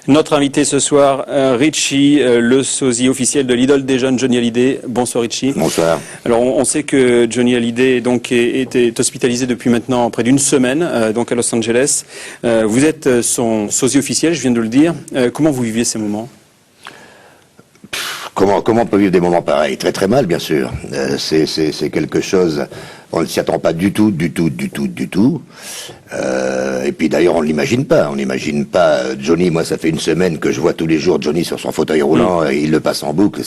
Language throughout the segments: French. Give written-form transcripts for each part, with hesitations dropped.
Notre invité ce soir, Richie, le sosie officiel de l'idole des jeunes, Johnny Hallyday. Bonsoir Richie. Bonsoir. Alors on sait que Johnny Hallyday donc est hospitalisé depuis maintenant près d'une semaine, donc à Los Angeles. Vous êtes son sosie officiel, je viens de le dire. Comment vous vivez ces moments ? Comment on peut vivre des moments pareils? Très très mal, bien sûr. C'est quelque chose, on ne s'y attend pas du tout. Et puis d'ailleurs, on ne l'imagine pas. On n'imagine pas Johnny. Moi, ça fait une semaine que je vois tous les jours Johnny sur son fauteuil roulant. Et il le passe en boucle.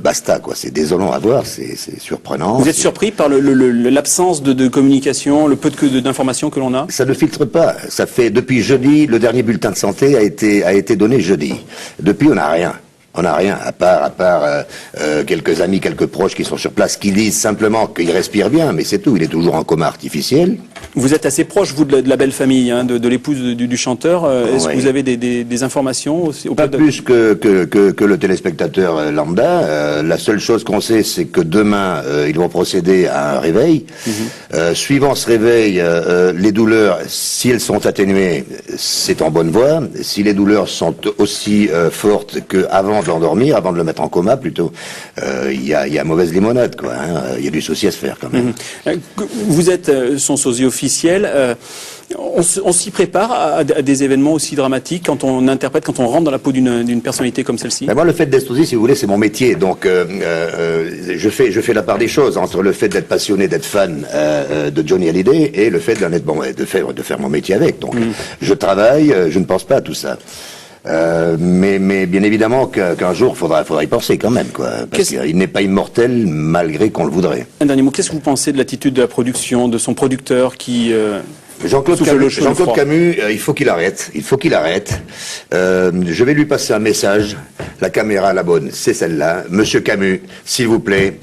Basta, quoi. C'est désolant à voir. C'est surprenant. Vous êtes surpris par l'absence de communication, le peu d'informations que l'on a ? Ça ne filtre pas. Ça fait depuis jeudi, le dernier bulletin de santé a été donné jeudi. Depuis, on n'a rien. On n'a rien, à part quelques amis, quelques proches qui sont sur place, qui disent simplement qu'il respire bien, mais c'est tout, il est toujours en coma artificiel. Vous êtes assez proche, vous, de la belle famille, hein, de l'épouse du chanteur. Est-ce que vous avez des informations aussi Pas plus que le téléspectateur lambda. La seule chose qu'on sait, c'est que demain, ils vont procéder à un réveil. Suivant ce réveil, les douleurs, si elles sont atténuées, c'est en bonne voie. Si les douleurs sont aussi fortes qu'avant de l'endormir, avant de le mettre en coma plutôt, il y a mauvaise limonade, quoi. Il y a du souci à se faire quand même. Vous êtes son sosie officiel. On s'y prépare à des événements aussi dramatiques quand on interprète, quand on rentre dans la peau d'une personnalité comme celle-ci. Moi, le fait d'être sosie, si vous voulez, c'est mon métier. Donc, je fais la part des choses entre le fait d'être passionné, d'être fan de Johnny Hallyday et le fait de faire mon métier avec. Donc, je travaille, je ne pense pas à tout ça. Mais bien évidemment qu'un jour faudra y penser quand même, quoi, parce qu'il n'est pas immortel malgré qu'on le voudrait. Un dernier mot, qu'est-ce que vous pensez de l'attitude de la production, de son producteur qui Jean-Claude Camus, il faut qu'il arrête. Je vais lui passer un message. La caméra, la bonne, c'est celle-là. Monsieur Camus, s'il vous plaît.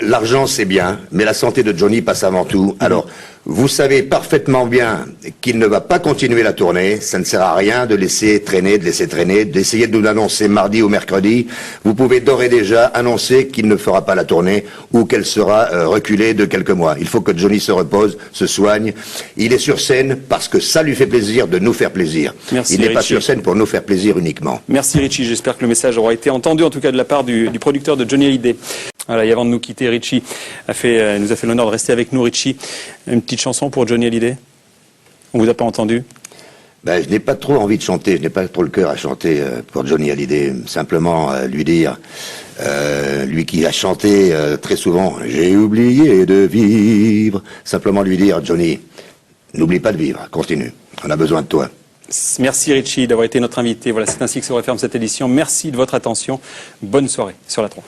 L'argent c'est bien, mais la santé de Johnny passe avant tout. Alors, vous savez parfaitement bien qu'il ne va pas continuer la tournée. Ça ne sert à rien de laisser traîner, d'essayer de nous l'annoncer mardi ou mercredi. Vous pouvez d'ores et déjà annoncer qu'il ne fera pas la tournée ou qu'elle sera reculée de quelques mois. Il faut que Johnny se repose, se soigne. Il est sur scène parce que ça lui fait plaisir de nous faire plaisir. Merci, il n'est pas sur scène pour nous faire plaisir uniquement. Merci Richie, j'espère que le message aura été entendu en tout cas de la part du producteur de Johnny Hallyday. Voilà, et avant de nous quitter, Richie nous a fait l'honneur de rester avec nous. Richie, une petite chanson pour Johnny Hallyday? On vous a pas entendu? Je n'ai pas trop envie de chanter, je n'ai pas trop le cœur à chanter pour Johnny Hallyday. Simplement lui dire, lui qui a chanté très souvent « J'ai oublié de vivre », simplement lui dire « Johnny, n'oublie pas de vivre, continue, on a besoin de toi ». Merci Richie d'avoir été notre invité. Voilà, c'est ainsi que se referme cette édition. Merci de votre attention. Bonne soirée sur la 3.